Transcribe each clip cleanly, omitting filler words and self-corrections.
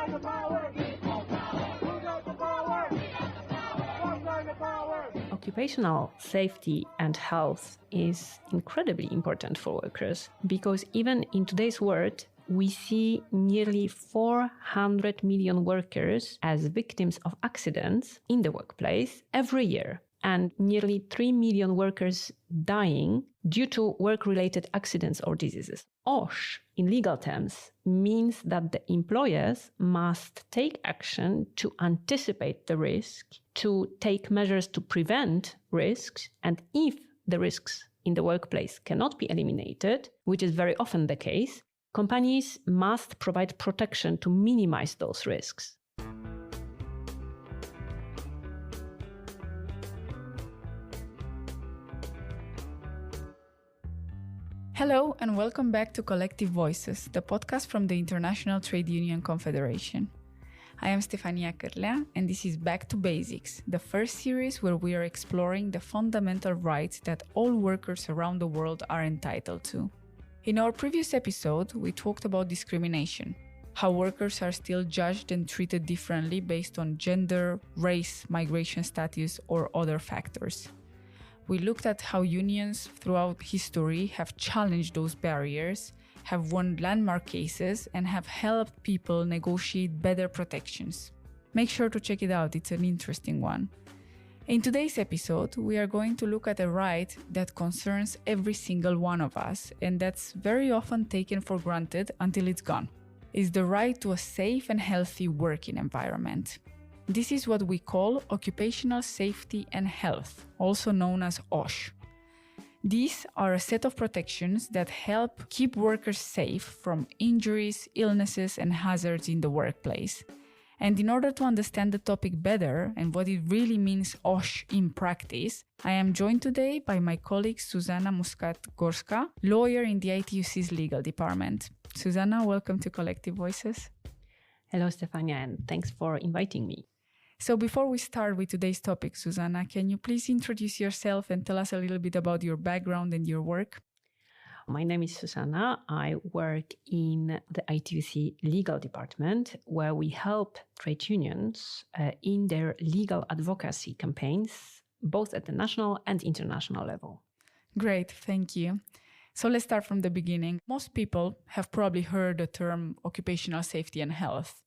got the power? Equal power. Who got the power? We got the power. Who's got the power? Occupational safety and health is incredibly important for workers because even in today's world, we see nearly 400 million workers as victims of accidents in the workplace every year, and nearly 3 million workers dying due to work-related accidents or diseases. OSH, in legal terms, means that the employers must take action to anticipate the risk, to take measures to prevent risks, and if the risks in the workplace cannot be eliminated, which is very often the case, companies must provide protection to minimize those risks. Hello and welcome back to Collective Voices, the podcast from the International Trade Union Confederation. I am Stefania Cîrlea and this is Back to Basics, the first series where we are exploring the fundamental rights that all workers around the world are entitled to. In our previous episode, we talked about discrimination, how workers are still judged and treated differently based on gender, race, migration status, or other factors. We looked at how unions throughout history have challenged those barriers, have won landmark cases, and have helped people negotiate better protections. Make sure to check it out, it's an interesting one. In today's episode, we are going to look at a right that concerns every single one of us, and that's very often taken for granted until it's gone. It's the right to a safe and healthy working environment. This is what we call occupational safety and health, also known as OSH. These are a set of protections that help keep workers safe from injuries, illnesses, and hazards in the workplace. And in order to understand the topic better and what it really means OSH in practice, I am joined today by my colleague Zuzanna Muskat-Gorska, lawyer in the ITUC's legal department. Zuzanna, welcome to Collective Voices. Hello, Stefania, and thanks for inviting me. So before we start with today's topic, Zuzanna, can you please introduce yourself and tell us a little bit about your background and your work? My name is Zuzanna. I work in the ITUC legal department, where we help trade unions in their legal advocacy campaigns, both at the national and international level. Great, thank you. So let's start from the beginning. Most people have probably heard the term occupational safety and health.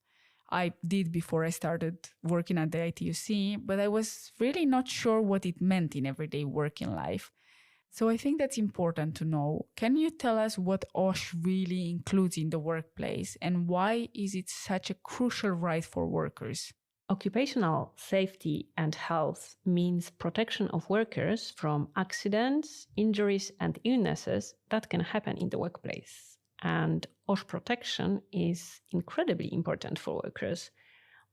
I did before I started working at the ITUC, but I was really not sure what it meant in everyday working life. So I think that's important to know. Can you tell us what OSH really includes in the workplace and why is it such a crucial right for workers? Occupational safety and health means protection of workers from accidents, injuries, and illnesses that can happen in the workplace. And OSH protection is incredibly important for workers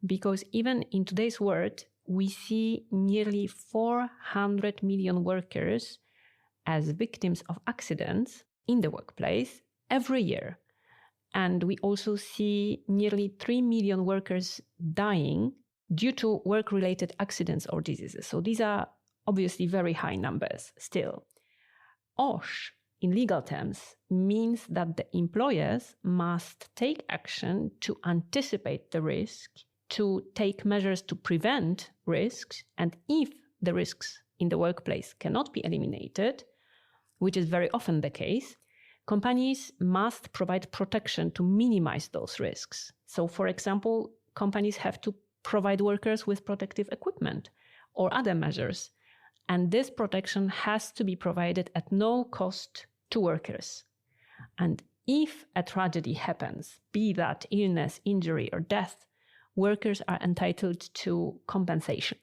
because even in today's world, we see nearly 400 million workers as victims of accidents in the workplace every year. And we also see nearly 3 million workers dying due to work-related accidents or diseases. So these are obviously very high numbers still. OSH, in legal terms, means that the employers must take action to anticipate the risk, to take measures to prevent risks, and if the risks in the workplace cannot be eliminated, which is very often the case, companies must provide protection to minimize those risks. So, for example, companies have to provide workers with protective equipment or other measures, and this protection has to be provided at no cost to workers. And if a tragedy happens, be that illness, injury, or death, workers are entitled to compensation.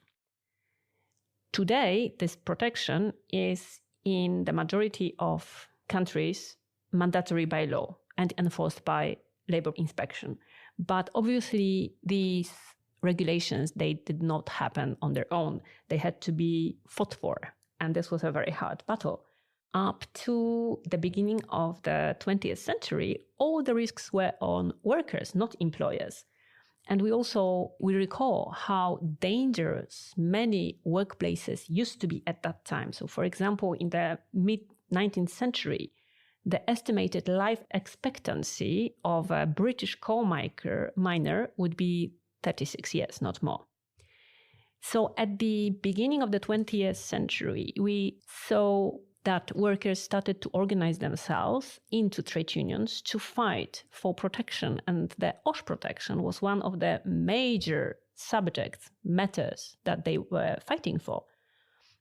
Today, this protection is in the majority of countries mandatory by law and enforced by labor inspection. But obviously, these regulations, they did not happen on their own. They had to be fought for, and this was a very hard battle. Up to the beginning of the 20th century, all the risks were on workers, not employers. And we recall how dangerous many workplaces used to be at that time. So, for example, in the mid-19th century, the estimated life expectancy of a British coal miner would be 36 years, not more. So at the beginning of the 20th century, we saw that workers started to organize themselves into trade unions to fight for protection. And the OSH protection was one of the major matters that they were fighting for.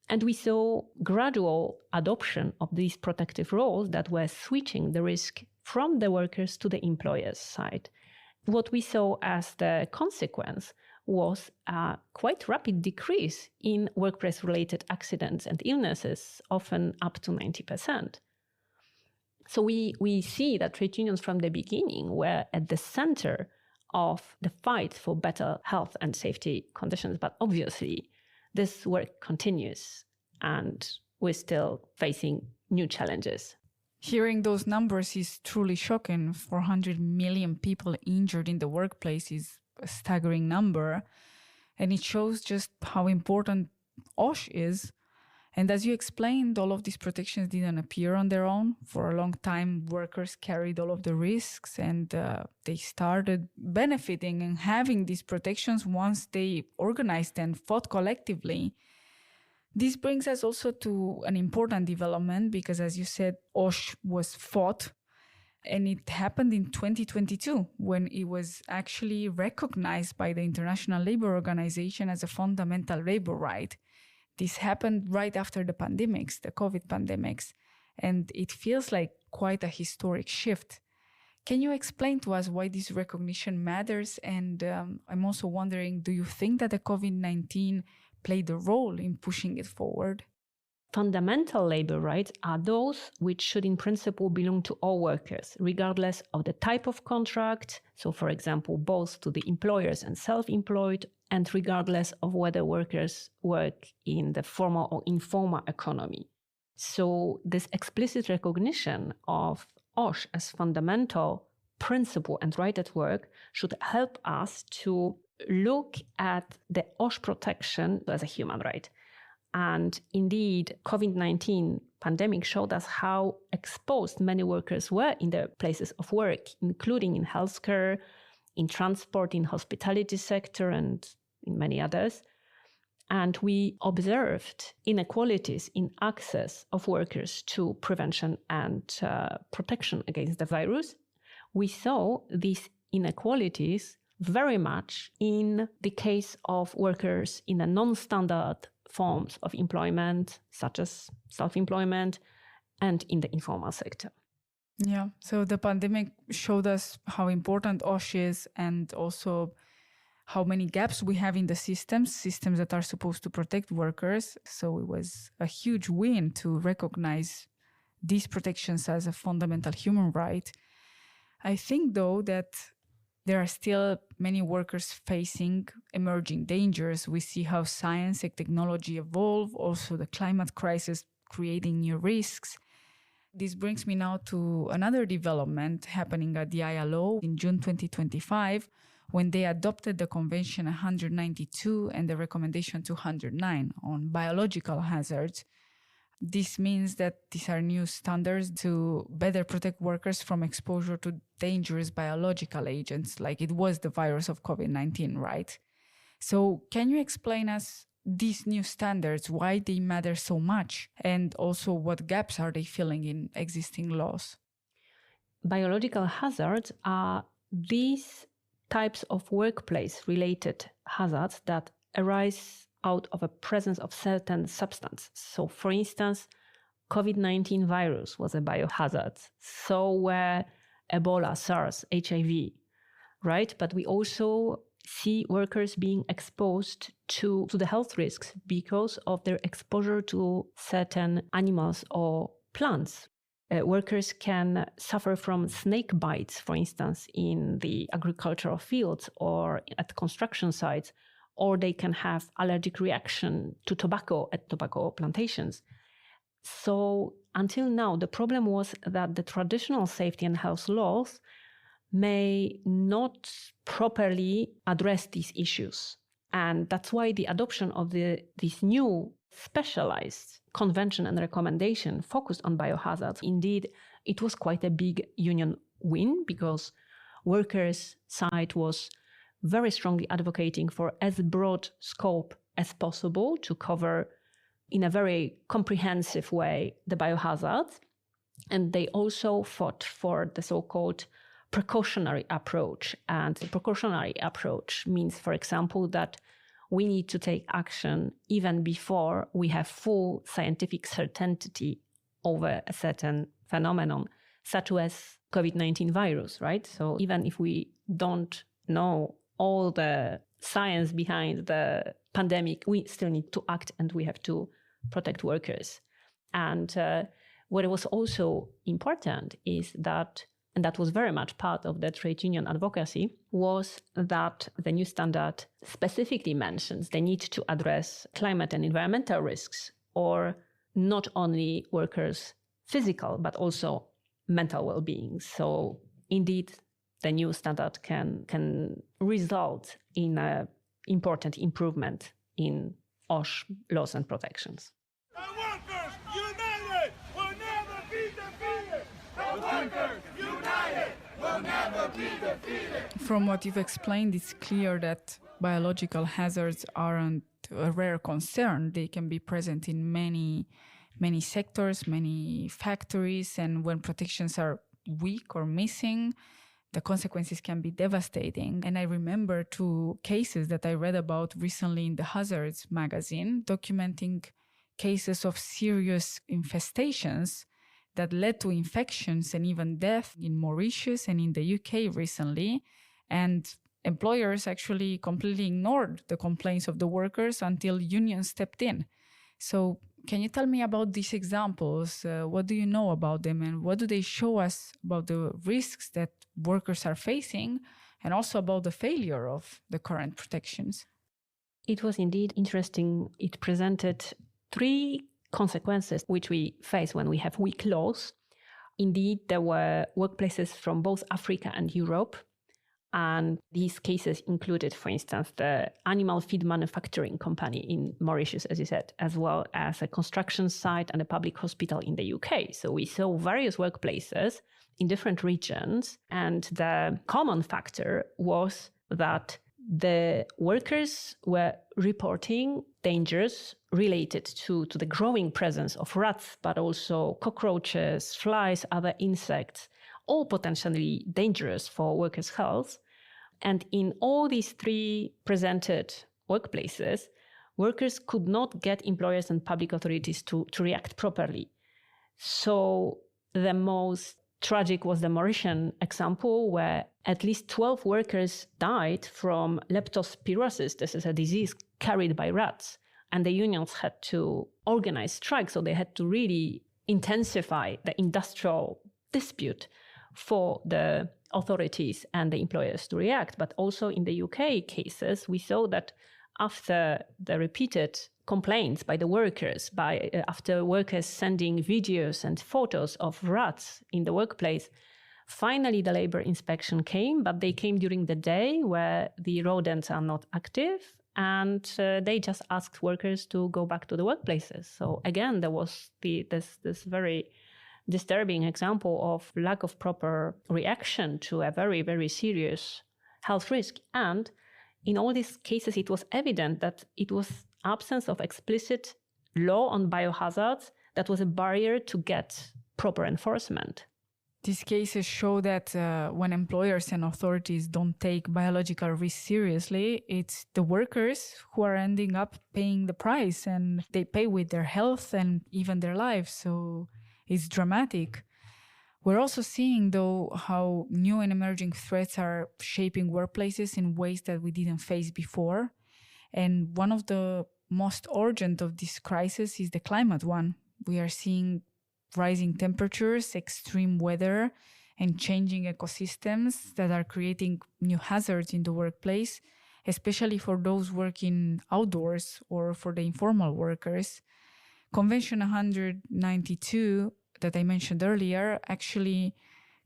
And we saw gradual adoption of these protective roles that were switching the risk from the workers to the employer's side. What we saw as the consequence was a quite rapid decrease in workplace-related accidents and illnesses, often up to 90%. So we see that trade unions from the beginning were at the center of the fight for better health and safety conditions. But obviously, this work continues and we're still facing new challenges. Hearing those numbers is truly shocking. 400 million people injured in the workplace is a staggering number. And it shows just how important OSH is. And as you explained, all of these protections didn't appear on their own. For a long time, workers carried all of the risks and they started benefiting and having these protections once they organized and fought collectively. This brings us also to an important development because, as you said, OSH was fought. And it happened in 2022 when it was actually recognized by the International Labour Organization as a fundamental labor right. This happened right after the pandemics, the COVID pandemics, and it feels like quite a historic shift. Can you explain to us why this recognition matters? And I'm also wondering, do you think that the COVID-19 played a role in pushing it forward? Fundamental labor rights are those which should in principle belong to all workers, regardless of the type of contract, so for example, both to the employers and self-employed, and regardless of whether workers work in the formal or informal economy. So this explicit recognition of OSH as fundamental principle and right at work should help us to look at the OSH protection as a human right. And indeed, COVID-19 pandemic showed us how exposed many workers were in their places of work, including in healthcare, in transport, in hospitality sector, and in many others. And we observed inequalities in access of workers to prevention and protection against the virus. We saw these inequalities very much in the case of workers in a non-standard forms of employment, such as self-employment, and in the informal sector. Yeah, so the pandemic showed us how important OSH is and also how many gaps we have in the systems that are supposed to protect workers. So it was a huge win to recognize these protections as a fundamental human right. I think, though, that there are still many workers facing emerging dangers. We see how science and technology evolve, also the climate crisis creating new risks. This brings me now to another development happening at the ILO in June 2025, when they adopted the Convention 192 and the Recommendation 209 on biological hazards. This means that these are new standards to better protect workers from exposure to dangerous biological agents, like it was the virus of COVID-19, right? So can you explain us these new standards, why they matter so much, and also what gaps are they filling in existing laws? Biological hazards are these types of workplace-related hazards that arise out of a presence of certain substance. So, for instance, COVID-19 virus was a biohazard. So were Ebola, SARS, HIV, right? But we also see workers being exposed to the health risks because of their exposure to certain animals or plants. Workers can suffer from snake bites, for instance, in the agricultural fields or at construction sites, or they can have allergic reaction to tobacco at tobacco plantations. So until now, the problem was that the traditional safety and health laws may not properly address these issues. And that's why the adoption of this new specialized convention and recommendation focused on biohazards, indeed, it was quite a big union win because workers' side was very strongly advocating for as broad scope as possible to cover in a very comprehensive way the biohazards. And they also fought for the so-called precautionary approach. And the precautionary approach means, for example, that we need to take action even before we have full scientific certainty over a certain phenomenon, such as COVID-19 virus, right? So even if we don't know all the science behind the pandemic, we still need to act and we have to protect workers. And what was also important is that, and that was very much part of the trade union advocacy, was that the new standard specifically mentions the need to address climate and environmental risks, or not only workers' physical, but also mental well-being. So indeed, the new standard can result in an important improvement in OSH laws and protections. The workers united will never be defeated. The workers united will never be defeated. From what you've explained, it's clear that biological hazards aren't a rare concern. They can be present in many sectors, many factories, and when protections are weak or missing, the consequences can be devastating. And I remember 2 cases that I read about recently in the Hazards magazine, documenting cases of serious infestations that led to infections and even death in Mauritius and in the UK recently. And employers actually completely ignored the complaints of the workers until unions stepped in. So can you tell me about these examples? What do you know about them, and what do they show us about the risks that workers are facing, and also about the failure of the current protections? It was indeed interesting. It presented 3 consequences which we face when we have weak laws. Indeed, there were workplaces from both Africa and Europe. And these cases included, for instance, the animal feed manufacturing company in Mauritius, as you said, as well as a construction site and a public hospital in the UK. So we saw various workplaces in different regions. And the common factor was that the workers were reporting dangers related to the growing presence of rats, but also cockroaches, flies, other insects, all potentially dangerous for workers' health. And in all these 3 presented workplaces, workers could not get employers and public authorities to react properly. So the most tragic was the Mauritian example, where at least 12 workers died from leptospirosis. This is a disease carried by rats. And the unions had to organize strikes, so they had to really intensify the industrial dispute for the authorities and the employers to react. But also in the UK cases, we saw that after the repeated complaints by the workers, after workers sending videos and photos of rats in the workplace, finally the labor inspection came, but they came during the day where the rodents are not active, and they just asked workers to go back to the workplaces. So again, there was this very disturbing example of lack of proper reaction to a very, very serious health risk. And in all these cases, it was evident that it was absence of explicit law on biohazards that was a barrier to get proper enforcement. These cases show that when employers and authorities don't take biological risks seriously, it's the workers who are ending up paying the price, and they pay with their health and even their lives. So it's dramatic. We're also seeing, though, how new and emerging threats are shaping workplaces in ways that we didn't face before. And one of the most urgent of this crisis is the climate one. We are seeing rising temperatures, extreme weather, and changing ecosystems that are creating new hazards in the workplace, especially for those working outdoors or for the informal workers. Convention 192 that I mentioned earlier actually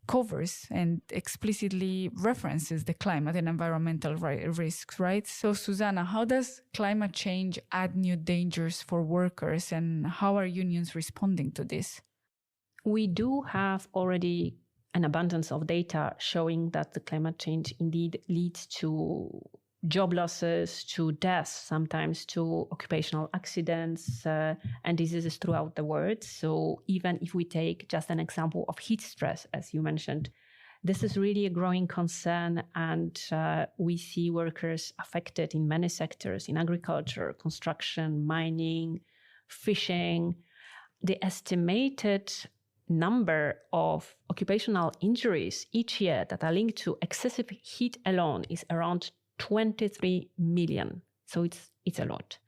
covers and explicitly references the climate and environmental risks, right? So, Zuzanna, how does climate change add new dangers for workers, and how are unions responding to this? We do have already an abundance of data showing that the climate change indeed leads to job losses, to deaths, sometimes to occupational accidents and diseases throughout the world. So even if we take just an example of heat stress, as you mentioned, this is really a growing concern, and we see workers affected in many sectors, in agriculture, construction, mining, fishing. The estimated number of occupational injuries each year that are linked to excessive heat alone is around 23 million. So it's a lot.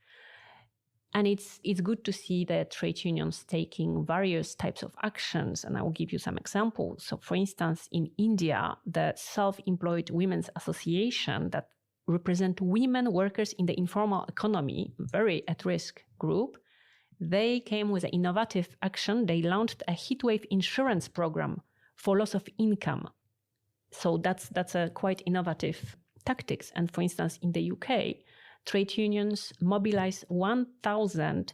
And it's good to see the trade unions taking various types of actions. And I will give you some examples. So for instance, in India, the Self-Employed Women's Association that represent women workers in the informal economy, very at-risk group, they came with an innovative action. They launched a heatwave insurance program for loss of income. So that's a quite innovative tactics. And for instance, in the UK, trade unions mobilized 1,000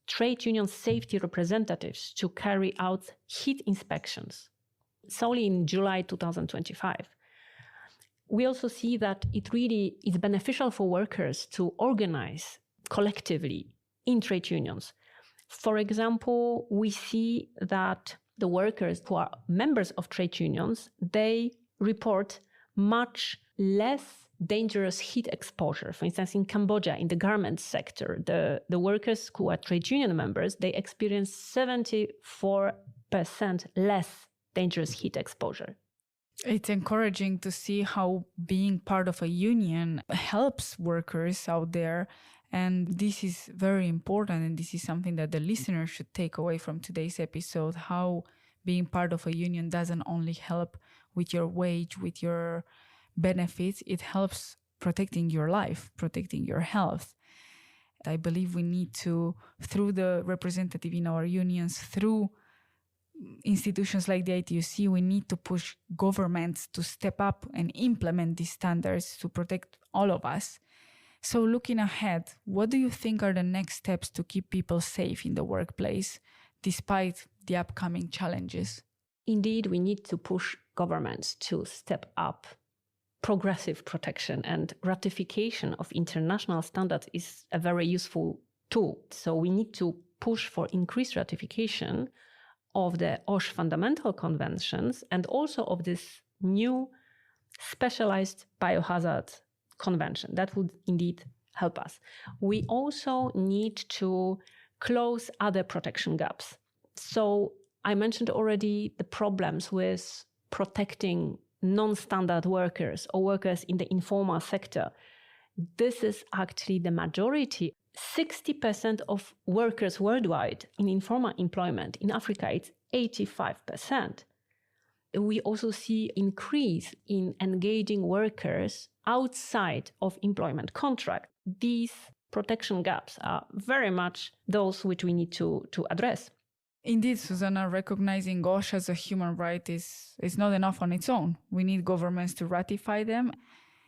trade union safety representatives to carry out heat inspections solely in July 2025. We also see that it really is beneficial for workers to organize collectively in trade unions. For example, we see that the workers who are members of trade unions, they report much less dangerous heat exposure. For instance, in Cambodia, in the garment sector, the workers who are trade union members, they experience 74% less dangerous heat exposure. It's encouraging to see how being part of a union helps workers out there. And this is very important. And this is something that the listener should take away from today's episode, how being part of a union doesn't only help with your wage, with your benefits, it helps protecting your life, protecting your health. I believe we need to, through the representative in our unions, through institutions like the ITUC, we need to push governments to step up and implement these standards to protect all of us. So looking ahead, what do you think are the next steps to keep people safe in the workplace, despite the upcoming challenges? Indeed, we need to push governments to step up progressive protection, and ratification of international standards is a very useful tool. So we need to push for increased ratification of the OSH fundamental conventions and also of this new specialized biohazard convention. That would indeed help us. We also need to close other protection gaps. So I mentioned already the problems with protecting non-standard workers or workers in the informal sector. This is actually the majority. 60% of workers worldwide in informal employment. In Africa, it's 85%. We also see increase in engaging workers outside of employment contract. These protection gaps are very much those which we need to address. Indeed, Zuzanna, recognizing OSH as a human right is not enough on its own. We need governments to ratify them.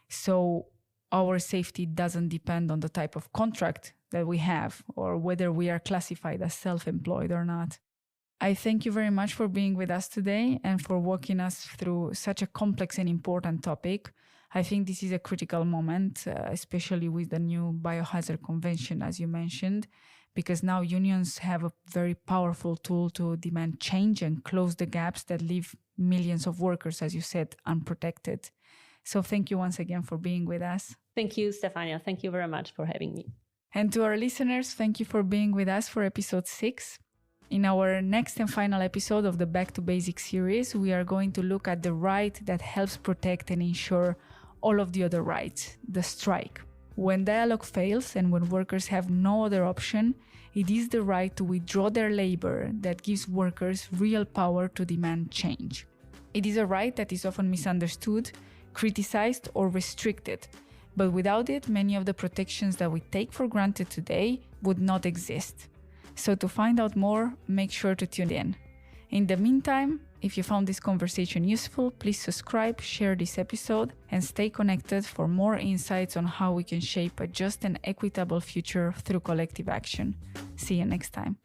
So our safety doesn't depend on the type of contract that we have or whether we are classified as self-employed or not. I thank you very much for being with us today and for walking us through such a complex and important topic. I think this is a critical moment, especially with the new Biohazard Convention, as you mentioned, because now unions have a very powerful tool to demand change and close the gaps that leave millions of workers, as you said, unprotected. So thank you once again for being with us. Thank you, Stefania. Thank you very much for having me. And to our listeners, thank you for being with us for episode 6. In our next and final episode of the Back to Basics series, we are going to look at the right that helps protect and ensure all of the other rights, the strike. When dialogue fails and when workers have no other option, it is the right to withdraw their labor that gives workers real power to demand change. It is a right that is often misunderstood, criticized, or restricted, but without it, many of the protections that we take for granted today would not exist. So to find out more, make sure to tune in. In the meantime, if you found this conversation useful, please subscribe, share this episode, and stay connected for more insights on how we can shape a just and equitable future through collective action. See you next time.